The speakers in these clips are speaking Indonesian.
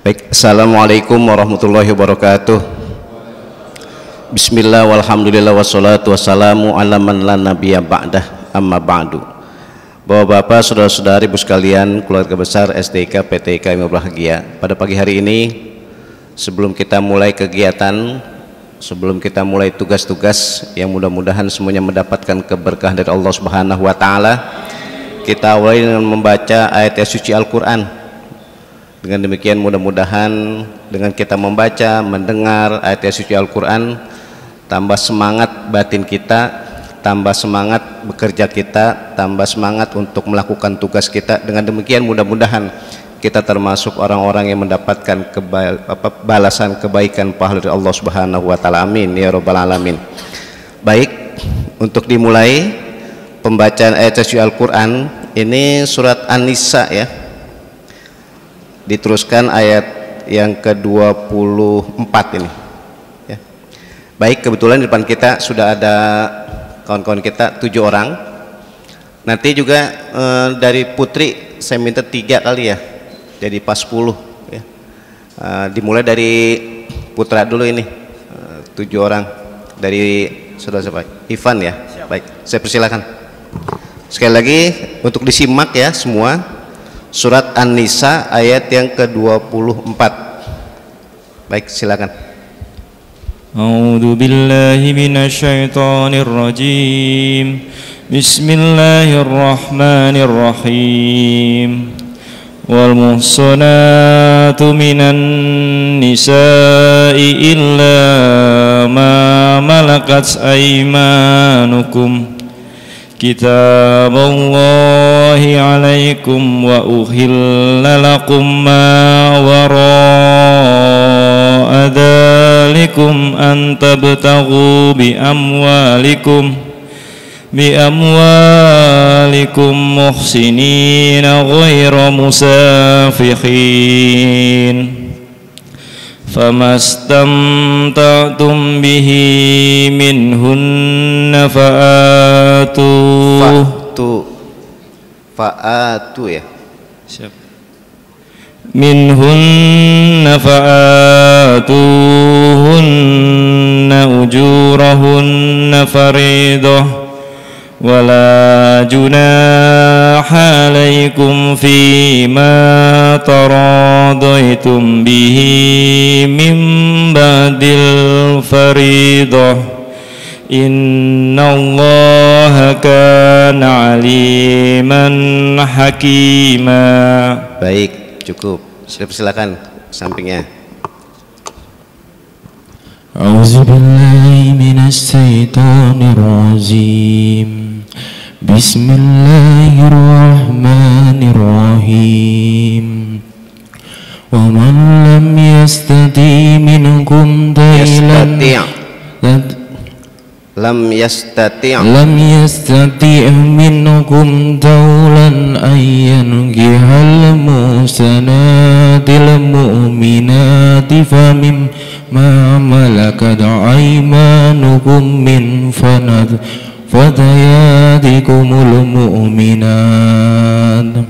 Baik, assalamualaikum warahmatullahi wabarakatuh. Bismillah walhamdulillah wassalatu wassalamu ala man la nabiyya ba'dah, amma ba'du. Bapak-bapak, saudara-saudari, ibu sekalian, keluarga besar SDIK PTIK Ilmu Bahagia, pada pagi hari ini sebelum kita mulai kegiatan, sebelum kita mulai tugas-tugas yang mudah-mudahan semuanya mendapatkan keberkahan dari Allah Subhanahu wa taala, kita awali dengan membaca ayat suci Al-Qur'an. Dengan demikian mudah-mudahan dengan kita membaca, mendengar ayat suci Al-Quran, tambah semangat batin kita, tambah semangat bekerja kita, tambah semangat untuk melakukan tugas kita. Dengan demikian mudah-mudahan kita termasuk orang-orang yang mendapatkan balasan kebaikan pahala dari Allah Subhanahu wa taala. Amin ya rabbal alamin. Baik, untuk dimulai pembacaan ayat suci Al-Quran, ini surat An-Nisa ya. Diteruskan ayat yang ke-24 ini ya. Baik, kebetulan di depan kita sudah ada kawan-kawan kita 7 orang. Nanti juga dari Putri saya minta 3 kali ya, jadi pas 10 ya. Dimulai dari Putra dulu ini, 7 orang dari saudara siapa? Ivan ya. Baik, saya persilakan sekali lagi untuk disimak ya semua. Surat An-Nisa ayat yang ke-24. Baik, silakan. A'udzu billahi minasyaitonir rajim. Bismillahirrahmanirrahim. Wal muhsanatu minan nisa'i illa ma malakat aymanukum. Kitab Allahi alaikum wa uhilla lakum ma wara'a dhalikum an tabtaghu bi amwalikum muhsinina ghayra musafikhin. Famastamta'tum bihi minhunna fa'atu ya. Siap. Minhunna fa'atuhunna ujurahunna faridah wala junaha alaikum fima taradaitum bihi min ba'dil faridah. Innallaha kana aliman hakima. Baik, cukup. Silakan sampingnya. A'udzu billahi minasy syaithanir rajim. Bismillahirrahmanirrahim. Wa man lam yastati minkum dailan lam yastati' minkum dawlan ayyan gihal musanatil mu'minati famim ma malakat aymanukum min fatayatikumul mu'minat.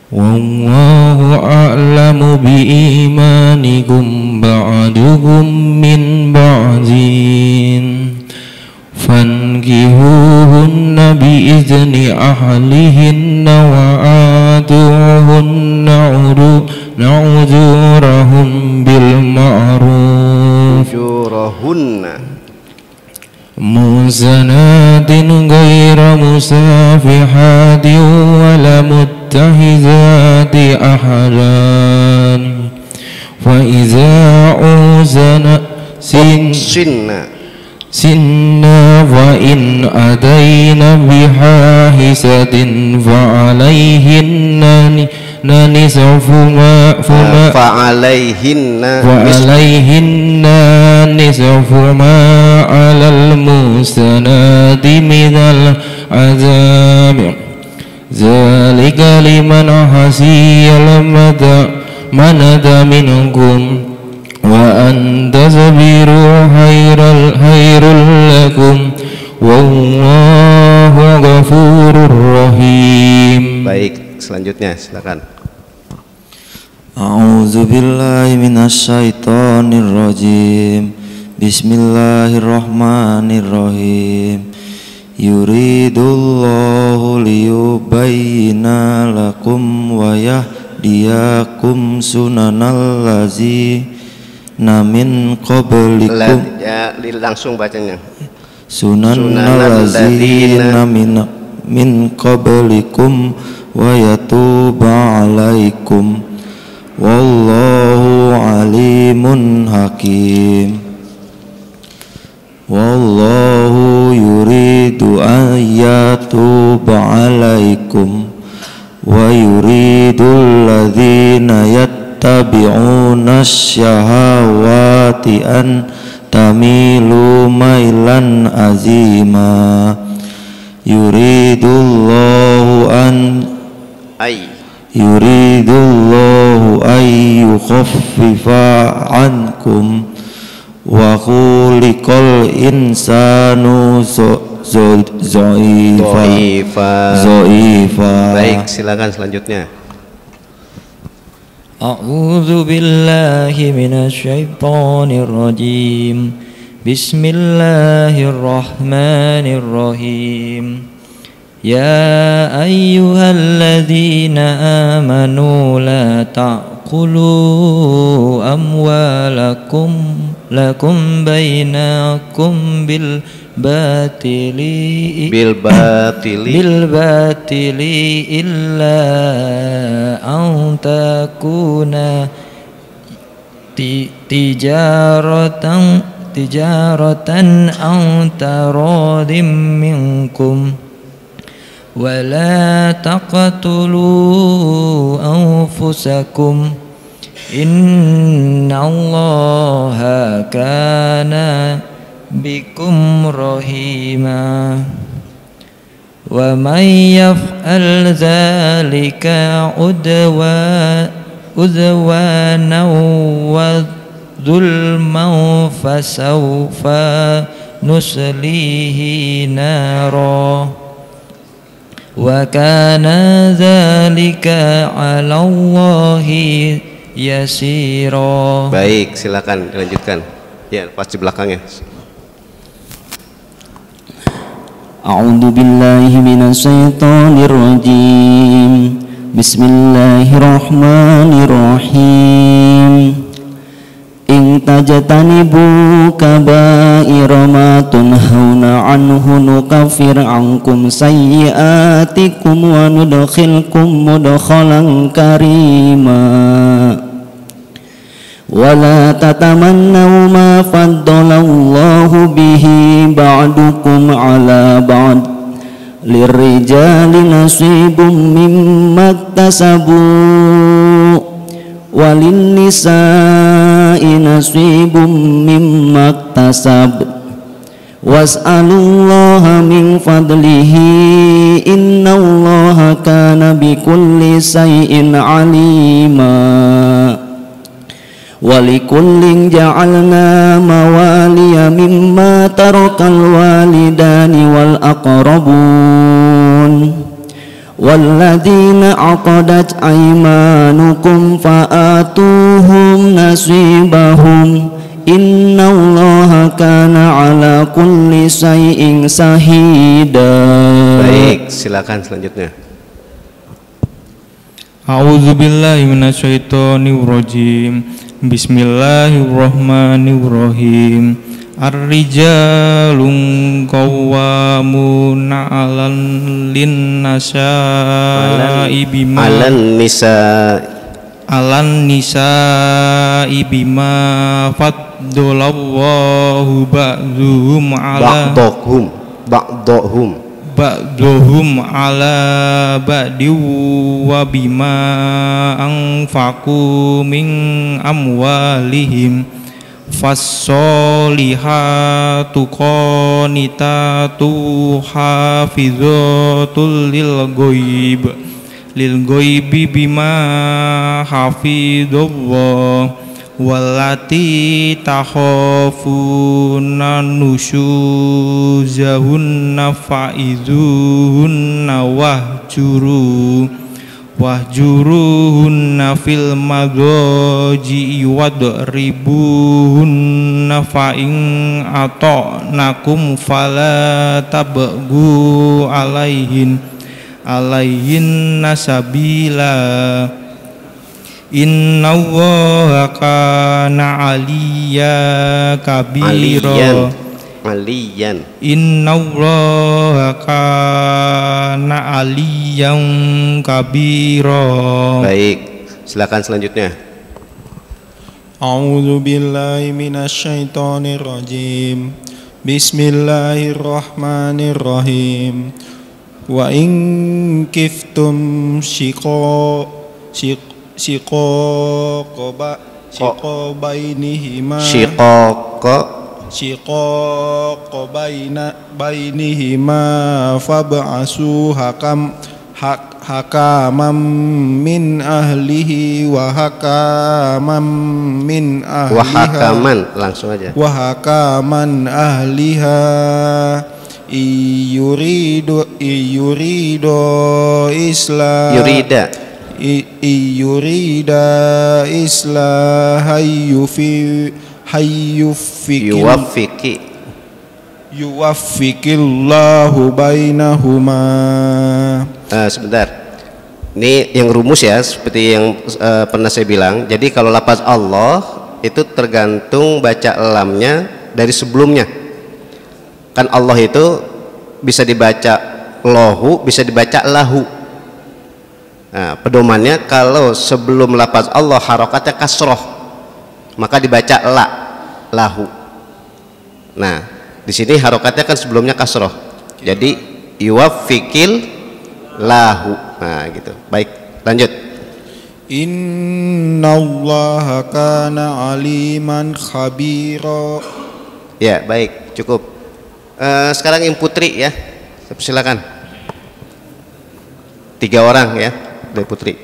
Wallahu a'lamu biimanikum ba'dukum min ba'din. Fankihuhunna biizni ahlihinna wa atuhunna ujurahum bil ma'ruf. Musanatin ghayra musafihatin wala muttahizati ahadan. Fa iza uzana sinna wa in adayna bihahisatin fa alayhinna nisfu ma alal musanati minal azab. Zalika liman hasiyal manada minkum wa anta sabiru khairul lakum wallahu ghafurur rahim. Baik, selanjutnya silakan. A'udzu billahi minasyaitonir rajim. Bismillahirrahmanirrahim. Yuridullahu liyubayyina lakum wa yahdiyakum sunanal ladzina min qablikum. Ya, langsung bacanya. Sunanal ladzina min qablikum wa yatuba 'alaikum. Wallahu alimun hakim. Wallahu yuridu an yatuba 'alaikum wa yuridul ladzina yattabi'una syahawati an tamilu mailan azima. Yuridullahu an yukhaffifa ankum wa khuliqal insanu zo'ifa. Baik, silakan selanjutnya. A'udzu billahi minasyaitonir rajim. Bismillahirrahmanirrahim. Ya ayyuhalladzina amanu la ta'kulu amwalakum bainakum bil batili illa an takuna tijaratan an taradim minkum wala taqtulu anfusakum innallaha kana bikum rahima. Wa may yaf'al dzalika udwana wa dzulman fasawfa nuslihi nara wa kana dzalika 'ala Allahi yasira. Baik, silakan dilanjutkan. Ya, pas di belakangnya. A'udzu billahi minasyaitonir rajim. Bismillahirrahmanirrahim. In tajtanibu kaba'ira ma tunhauna anhu nukaffir ankum sayyi'atikum wa nudkhilkum mudkhalan karima. Wala tatamannaw ma faddalallahu bihi ba'dukum ala ba'd. Lirrijali nasibum mimma iktasabu walin nisa'i nasibum mimma iktasab. Was'alullaha min fadlihi innallaha kana bikulli shay'in 'alima. Walikullin ja'alna mawaliya mimma tarakal walidani wal aqrabun walladzina 'aqadat aymanukum fa'atuhum nasibahum innallaha kana 'ala kulli syai'in shahida. Baik, silakan selanjutnya. A'udzu billahi minasyaitonir rajim. Bismillahirrahmanirrahim. Ar-rijalun qawwamuna 'alan linnasa'i bima 'alan nisa'i bima faddalallahu ba'dhum 'ala ba'dhum 'ala ba'di wa bima anfaqu min amwalihim fassolihatu qanitatu hafizatul lil ghaibi bima hafidhallah wallati takhafuna nusyuzahunna fa'izuhunna wahjuruhunna fil madhaji wadribuhunna fa in ata'nakum fala tabghu alaihin sabila innallaha kana aliyya kabira aliyan innallaha kana aliyan kabira. Baik, silakan selanjutnya. A'udzu billahi minasyaitonir rajim. Bismillahirrahmanirrahim. Wa in kiftum shiqaqa bainihima fab'asu hakaman min ahlihi wa hakaman min ahliha wa hakaman langsung aja wa hakaman ahliha yurida yuwaffiqillahu bainahuma. Sebentar, ini yang rumus ya, seperti yang pernah saya bilang. Jadi kalau lafaz Allah itu tergantung baca lamnya dari sebelumnya. Kan Allah itu bisa dibaca lahu, bisa dibaca lahu. Nah, pedomannya kalau sebelum lafaz Allah harokatnya kasroh, maka dibaca lahu. Nah, di sini harokatnya kan sebelumnya kasroh, jadi yuwaffiqil lahu. Nah, gitu. Baik, lanjut. Innallaha kana aliman khabira. Ya, baik, cukup. Sekarang yang putri ya, silakan. 3 orang ya dari putri.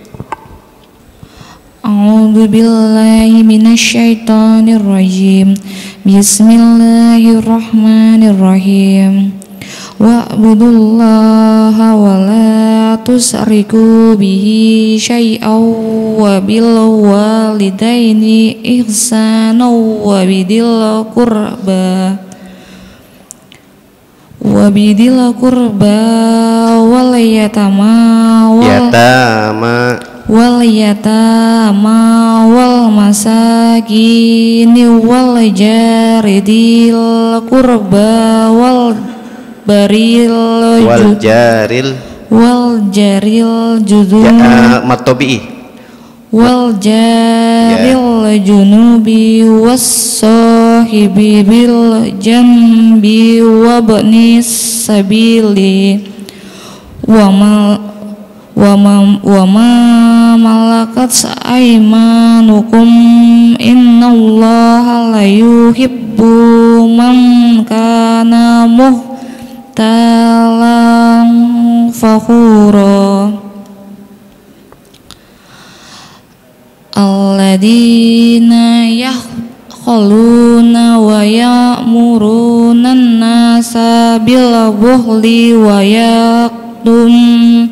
A'udzu billahi minasyaitonir rajim. Bismillahirrahmanirrahim. Wa'budullaha wa la tusriku bihi syai'aw wa bil walidaini ihsana wa bidil qurba wal yatama wal masakini wal jaridil qurba wal jaril judun wal jaril junubi was-sahibi bil janbi wa bnis sabili wa ma malakat aymanukum innallaha la yuhibbu man kana muhtalan fakhura. Alladzina yakhuluna wa ya'muruna an-nasa bil bukhli wa yaktumuna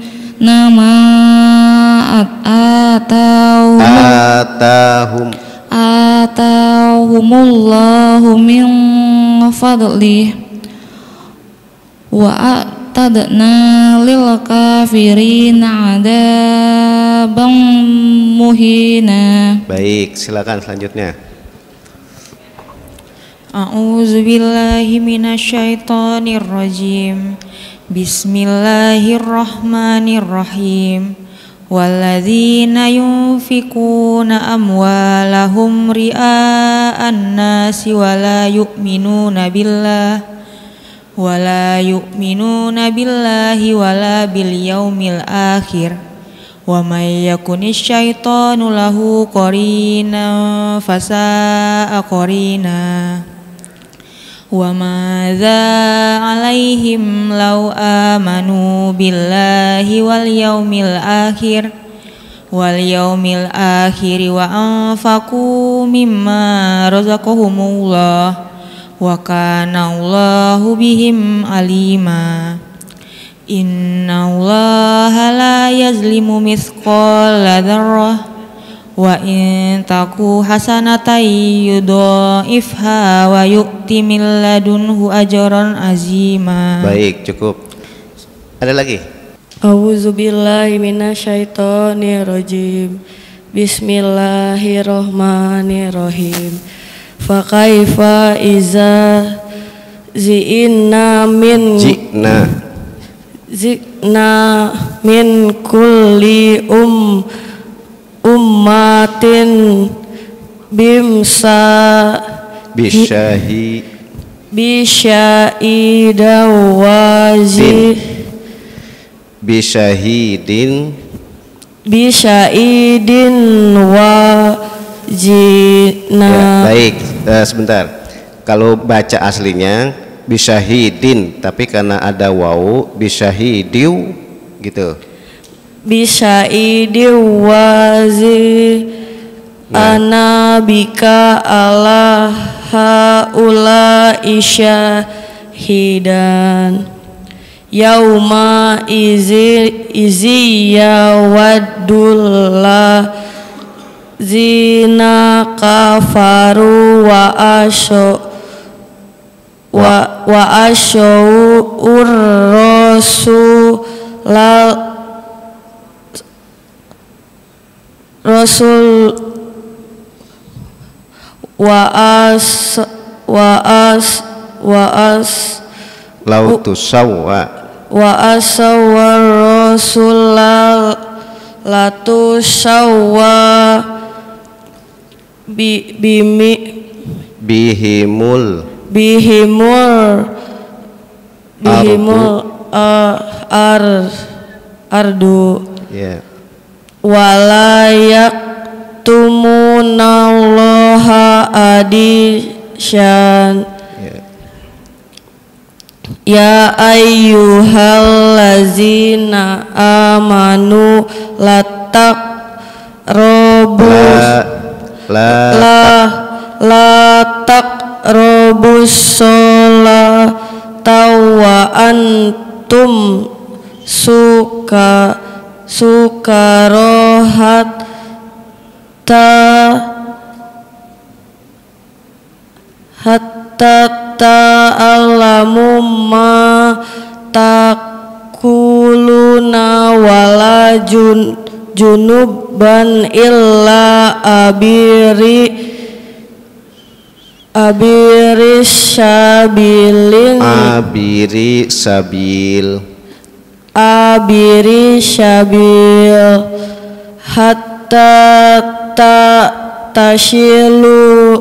ma atahumullahu min fadlih wa a'tadna lil kafirina adaban muhina. Baik, silakan selanjutnya. A'udzu billahi minasyaitonir rajim. Bismillahirrahmanirrahim. Walladzina yunfikuna amwalahum ria'an nasi wa la yu'minuna billahi wala bil yaumil akhir wa may yakunish syaitanu lahu qarina fasa'a qarina wa madza alaihim law amanu billahi wal yaumil akhir wa anfaqu mimma razaqahumullah wa kana Allahu bihim alima. Innallaha la yazlimu mithqala dzarrah wa in taku hasanatan yudha'ifha wa yu'ti min ladunhu ajran azima. Baik, cukup. Ada lagi? A'udzubillahi minasyaitonirrajim. Bismillahirrahmanirrahim. Fa kaifa iza Zikna min kulli ummatin bisyahidin wajina. Ya, baik, sebentar. Kalau baca aslinya bisyahidin, tapi karena ada wawu bisyahidiu gitu. Bisyaidiu wazi anabika ala haula isyahidan yauma izi yawaddullah zina kafaru wa asyau rasul wa asawwa rasulal latu sawwa bihimul ardu walayak tumunallaha adisyan ya ayyuhallazina amanu latak robus sholata wa antum sukarohat hatta ta'alamu ma takuluna wala junuban illa abiri sabil hatta tashilu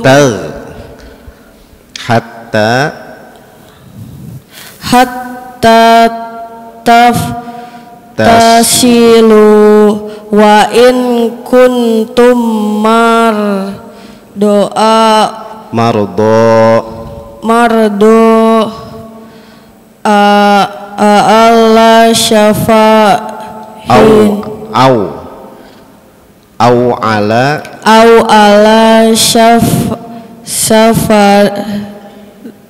tasilu wa in kuntum mardo Allah syafahin au ala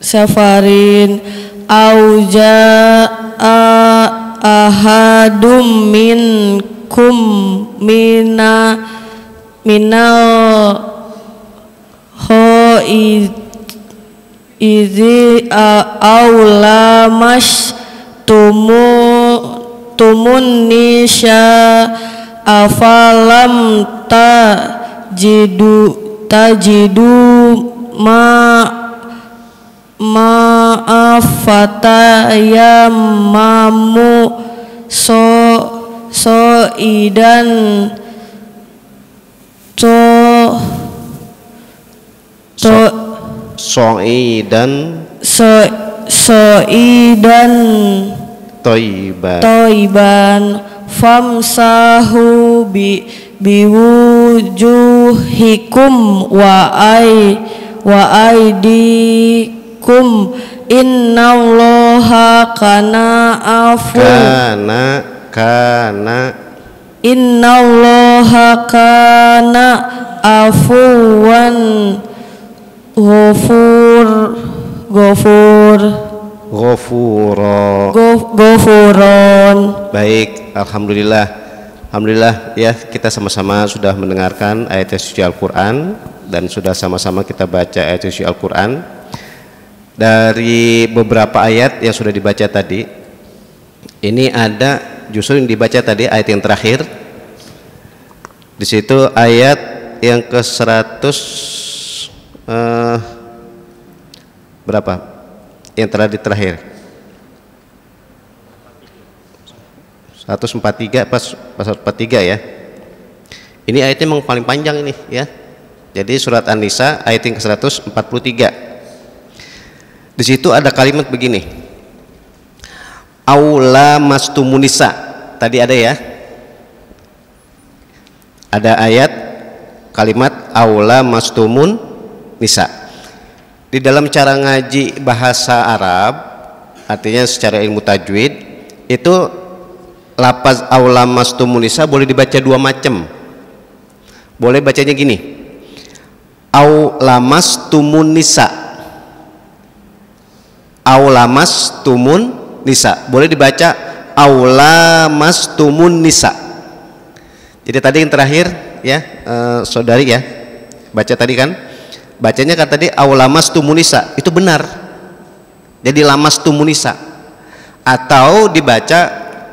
safarin au jaa ahadum minkum minal izi aula mas tumun nisya afalam tajidu ma'afatayamamu so'idan toiban famsahu biwujuhikum wa aidikum innallaha kana afuwan ghafur ghafura. Ghafuron. Baik, alhamdulillah. Alhamdulillah ya, kita sama-sama sudah mendengarkan ayat suci Al-Qur'an dan sudah sama-sama kita baca ayat suci Al-Qur'an. Dari beberapa ayat yang sudah dibaca tadi, ini ada justru yang dibaca tadi ayat yang terakhir. Di situ ayat yang ke-100 berapa? Yang terakhir 143 pas 143 ya. Ini ayatnya memang paling panjang ini ya. Jadi surat An-Nisa ayat yang ke-143. Di situ ada kalimat begini. Aula mastumunisa. Tadi ada ya. Ada ayat kalimat aula mastumun nisa. Di dalam cara ngaji bahasa Arab, artinya secara ilmu tajwid, itu lafaz aula mastumun nisa boleh dibaca dua macam. Boleh bacanya gini. Aula mastumun nisa. Aula mastumun nisa. Boleh dibaca aula mastumun nisa. Jadi tadi yang terakhir ya, saudari ya, baca tadi kan, bacanya kan tadi aulamastumunisa, itu benar. Jadi lamastumunisa. Atau dibaca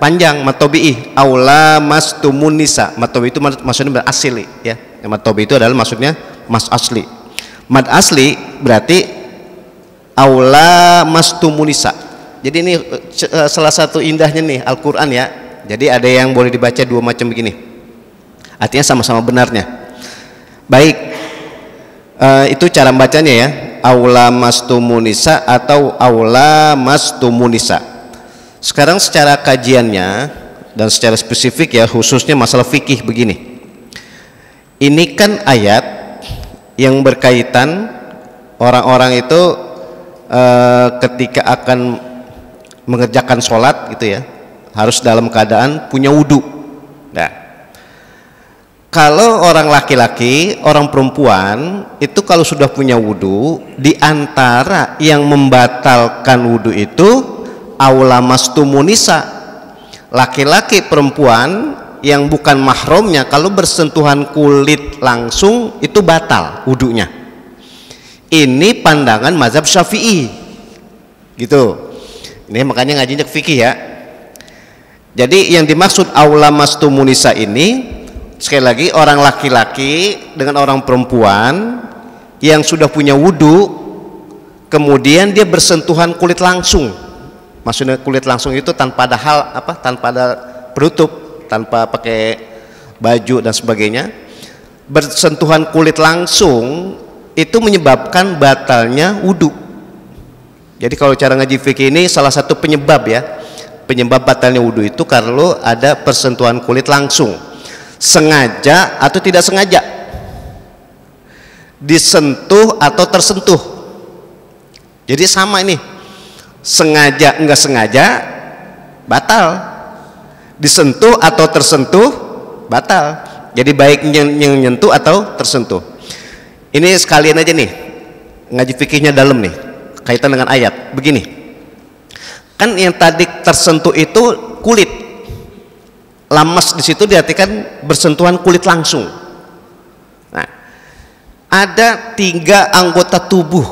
panjang matobi'i, aulamastumunisa. Matobi itu maksudnya berasli ya. Matobi itu adalah maksudnya mas asli. Mad asli berarti aulamastumunisa. Jadi ini salah satu indahnya nih Al-Qur'an ya. Jadi ada yang boleh dibaca dua macam begini. Artinya sama-sama benarnya. Baik, itu cara bacanya ya, aula mastumunisa atau aula mastumunisa. Sekarang secara kajiannya dan secara spesifik ya, khususnya masalah fikih begini. Ini kan ayat yang berkaitan orang-orang itu ketika akan mengerjakan sholat gitu ya, harus dalam keadaan punya wudu. Nah, kalau orang laki-laki, orang perempuan itu kalau sudah punya wudu, di antara yang membatalkan wudu itu aula mastumunisa. Laki-laki perempuan yang bukan mahramnya kalau bersentuhan kulit langsung itu batal wudunya. Ini pandangan mazhab Syafi'i. Gitu. Ini makanya ngajinya fikih ya. Jadi yang dimaksud aula mastumunisa ini sekali lagi orang laki-laki dengan orang perempuan yang sudah punya wudu kemudian dia bersentuhan kulit langsung. Maksudnya kulit langsung itu tanpa ada hal apa, tanpa ada penutup, tanpa pakai baju dan sebagainya. Bersentuhan kulit langsung itu menyebabkan batalnya wudu. Jadi kalau cara ngaji fikih ini salah satu penyebab ya, penyebab batalnya wudu itu kalau ada persentuhan kulit langsung. Sengaja atau tidak sengaja, disentuh atau tersentuh. Jadi sama ini, sengaja enggak sengaja batal, disentuh atau tersentuh batal. Jadi baik nyentuh atau tersentuh. Ini sekalian aja nih, ngaji fikihnya dalam nih, kaitan dengan ayat. Begini, kan yang tadi tersentuh itu kulit. Lamas di situ diartikan bersentuhan kulit langsung. Nah, ada 3 anggota tubuh.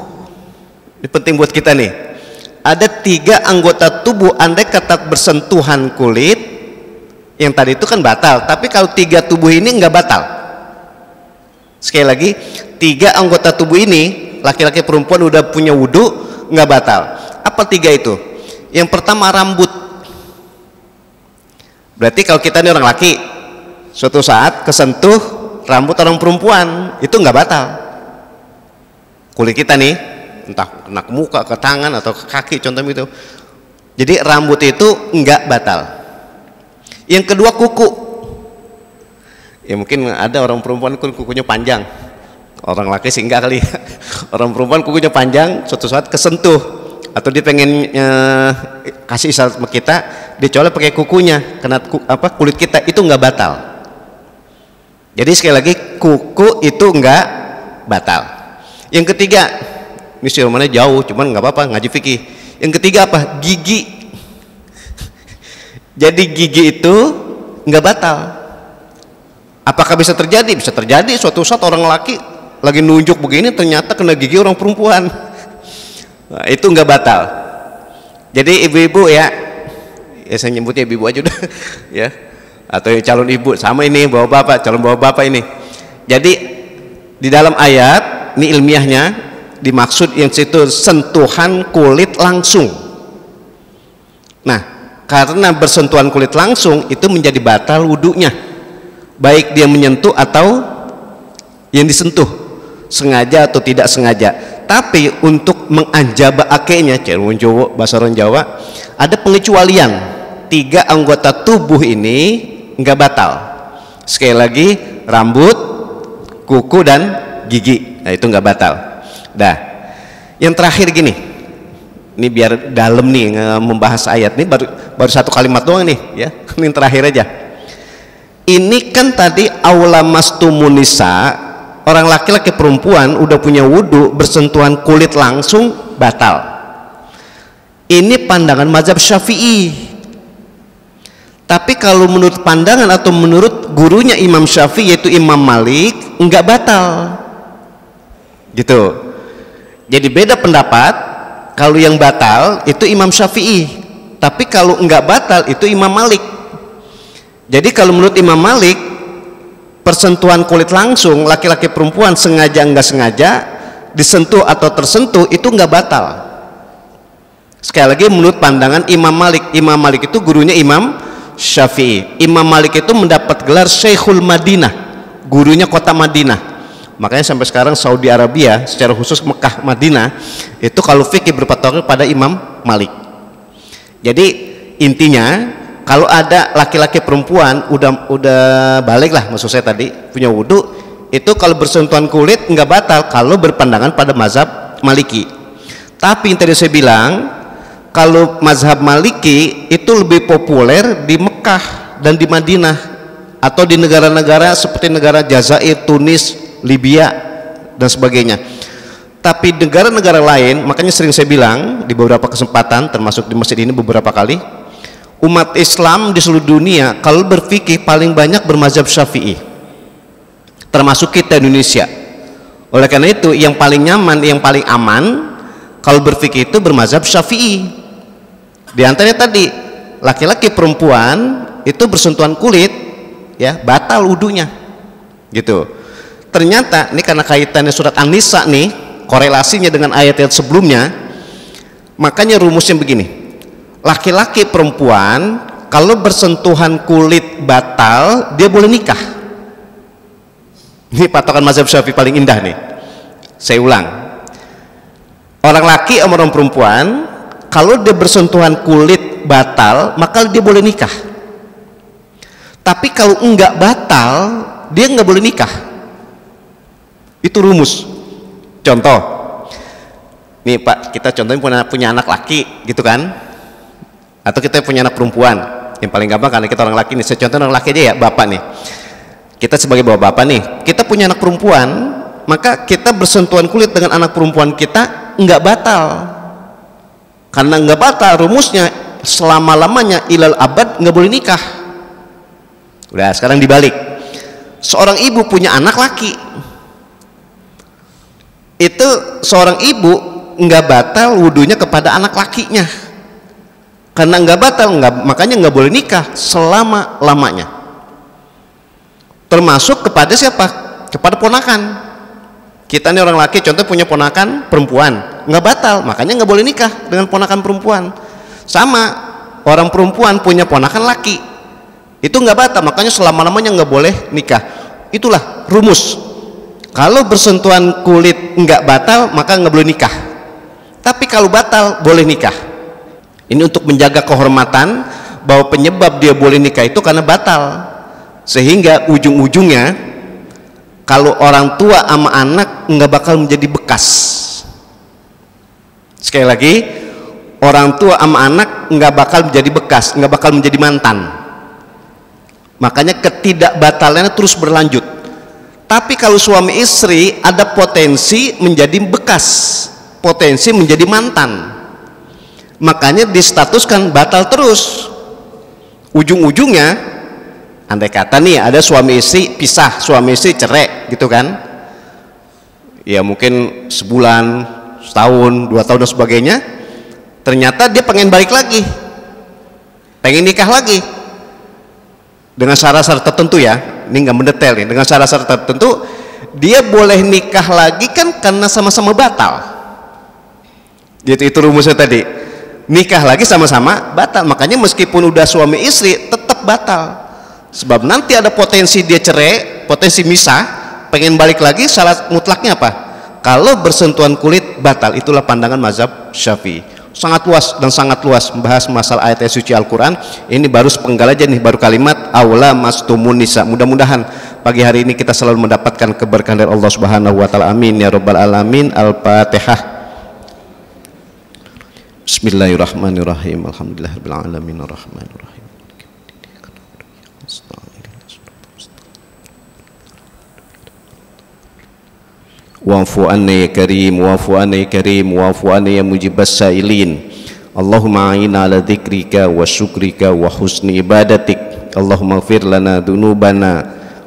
Ini penting buat kita nih. Ada 3 anggota tubuh andai kata bersentuhan kulit, yang tadi itu kan batal. Tapi kalau 3 tubuh ini enggak batal. Sekali lagi, 3 anggota tubuh ini, laki-laki perempuan udah punya wudu, enggak batal. Apa 3 itu? Yang pertama rambut. Berarti kalau kita ini orang laki, suatu saat kesentuh rambut orang perempuan, itu nggak batal. Kulit kita nih, entah kena ke muka, ke tangan atau ke kaki, contohnya itu. Jadi rambut itu nggak batal. Yang kedua kuku. Ya mungkin ada orang perempuan kukunya panjang, orang laki sih enggak kali. Orang perempuan kukunya panjang, suatu saat kesentuh atau dia pengen kasih isyarat sama kita, dia colek pakai kukunya, kena kulit kita, itu nggak batal. Jadi sekali lagi kuku itu nggak batal. Yang ketiga, ini mana jauh, cuman nggak apa-apa ngaji fikih. Yang ketiga apa? Gigi. Jadi gigi itu nggak batal. Apakah bisa terjadi? Bisa terjadi suatu saat orang laki lagi nunjuk begini ternyata kena gigi orang perempuan. Nah, itu nggak batal. Jadi ibu-ibu ya saya nyebutnya ibu aja udah ya, atau yang calon ibu sama ini bawa bapak, calon bawa bapak ini. Jadi di dalam ayat ini ilmiahnya dimaksud yang situ sentuhan kulit langsung. Nah, karena bersentuhan kulit langsung itu menjadi batal wudunya, baik dia menyentuh atau yang disentuh, sengaja atau tidak sengaja. Tapi untuk menganjaba akenya, cerewon Jawa, bahasa orang Jawa, ada pengecualian. 3 anggota tubuh ini nggak batal. Sekali lagi, rambut, kuku dan gigi. Nah, itu nggak batal. Dah. Yang terakhir gini. Ini biar dalam nih membahas ayat ini baru satu kalimat doang nih ya. Ini terakhir aja. Ini kan tadi aula mastumunisa, orang laki-laki perempuan udah punya wudu bersentuhan kulit langsung batal. Ini pandangan mazhab Syafi'i. Tapi kalau menurut pandangan atau menurut gurunya Imam Syafi'i yaitu Imam Malik enggak batal. Gitu. Jadi beda pendapat. Kalau yang batal itu Imam Syafi'i. Tapi kalau enggak batal itu Imam Malik. Jadi kalau menurut Imam Malik persentuhan kulit langsung laki-laki perempuan sengaja enggak sengaja disentuh atau tersentuh itu enggak batal. Sekali lagi menurut pandangan Imam Malik. Imam Malik itu gurunya Imam Syafi'i. Imam Malik itu mendapat gelar Syekhul Madinah, gurunya kota Madinah. Makanya sampai sekarang Saudi Arabia, secara khusus Mekah, Madinah, itu kalau fikih berpatokan pada Imam Malik. Jadi intinya kalau ada laki-laki perempuan udah balik lah, maksud saya tadi punya wudhu, itu kalau bersentuhan kulit nggak batal kalau berpandangan pada mazhab Maliki. Tapi yang tadi saya bilang, kalau mazhab Maliki itu lebih populer di Mekah dan di Madinah atau di negara-negara seperti negara Jazair, Tunis, Libya dan sebagainya. Tapi negara-negara lain, makanya sering saya bilang di beberapa kesempatan termasuk di masjid ini beberapa kali, umat Islam di seluruh dunia kalau berfikih paling banyak bermazhab Syafi'i, termasuk kita Indonesia. Oleh karena itu yang paling nyaman, yang paling aman kalau berfikih itu bermazhab Syafi'i. Di antaranya tadi laki-laki perempuan itu bersentuhan kulit ya batal wudunya gitu. Ternyata ini karena kaitannya surat An-Nisa nih, korelasinya dengan ayat-ayat sebelumnya, makanya rumusnya begini, laki-laki perempuan kalau bersentuhan kulit batal dia boleh nikah. Ini patokan mazhab Syafi'i paling indah nih. Saya ulang, orang laki sama orang perempuan kalau dia bersentuhan kulit batal maka dia boleh nikah. Tapi kalau enggak batal dia enggak boleh nikah. Itu rumus. Contoh nih Pak, kita contohnya punya anak laki gitu kan, atau kita punya anak perempuan. Yang paling gampang karena kita orang laki nih, saya contoh orang laki aja ya, bapak nih, kita sebagai bapak nih, kita punya anak perempuan, maka kita bersentuhan kulit dengan anak perempuan kita enggak batal. Karena nggak batal rumusnya selama-lamanya ilal abad nggak boleh nikah. Udah, sekarang dibalik, seorang ibu punya anak laki, itu seorang ibu nggak batal wudunya kepada anak lakinya. Karena nggak batal, makanya nggak boleh nikah selama-lamanya. Termasuk kepada siapa? Kepada ponakan. Kita nih orang laki contoh punya ponakan perempuan, nggak batal, makanya nggak boleh nikah dengan ponakan perempuan. Sama orang perempuan punya ponakan laki, itu nggak batal, makanya selama-lamanya nggak boleh nikah. Itulah rumus. Kalau bersentuhan kulit nggak batal maka nggak boleh nikah. Tapi kalau batal boleh nikah. Ini untuk menjaga kehormatan bahwa penyebab dia boleh nikah itu karena batal, sehingga ujung-ujungnya kalau orang tua sama anak nggak bakal menjadi bekas. Sekali lagi, orang tua sama anak nggak bakal menjadi bekas, nggak bakal menjadi mantan. Makanya ketidakbatalannya terus berlanjut. Tapi kalau suami istri ada potensi menjadi bekas, potensi menjadi mantan. makanya distatuskan batal terus. Ujung-ujungnya andai kata nih ada suami istri pisah, suami istri cerai gitu kan, ya mungkin sebulan, setahun, 2 tahun dan sebagainya, ternyata dia pengen balik lagi, pengen nikah lagi dengan syarat-syarat tertentu ya, ini nggak mendetail nih, dengan syarat-syarat tertentu dia boleh nikah lagi kan karena sama-sama batal. Itu rumusnya tadi, nikah lagi sama-sama batal. Makanya meskipun udah suami istri tetap batal, sebab nanti ada potensi dia cerai, potensi misah, pengen balik lagi. Syarat mutlaknya apa? Kalau bersentuhan kulit batal. Itulah pandangan mazhab Syafi'i. Sangat luas dan sangat luas membahas masalah ayat suci Al-Quran. Ini baru sepenggal aja nih, baru kalimat aula mastumun nisa. Mudah-mudahan pagi hari ini kita selalu mendapatkan keberkahan dari Allah Subhanahu wa taala. Amin ya rabbal alamin. Al-Fatihah. Bismillahirrahmanirrahim. Alhamdulillahirabbil alamin arrahmanirrahim. Wa'fu anna ya karim, wa'fu anna ya karim, wa'fu anna ya mujibas sa'ilin. Allahumma a'inna ala dzikrika wa syukrika wa husni ibadatik. Allahumma ighfir lana dzunubana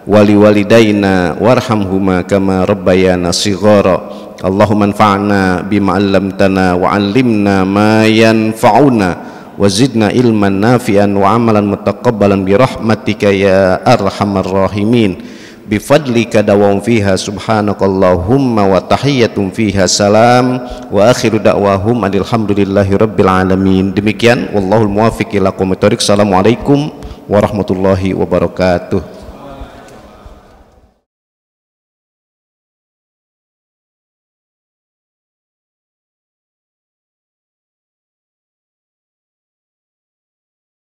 wa liwalidayna warhamhuma kama rabbayana shighara. Allahumma anfa'na bima 'allamtana wa 'allimna ma yanfa'una wa zidna ilman nafi'an wa 'amalan mutaqabbalan bi rahmatika ya arhamar rahimin. Bifadlika dawam fiha subhanakallahumma wa tahiyyatum fiha salam wa akhiru da'wahum alhamdulillahi rabbil alamin. Demikian wallahul muwaffiq ila aqwamit thoriq. Assalamualaikum warahmatullahi wabarakatuh.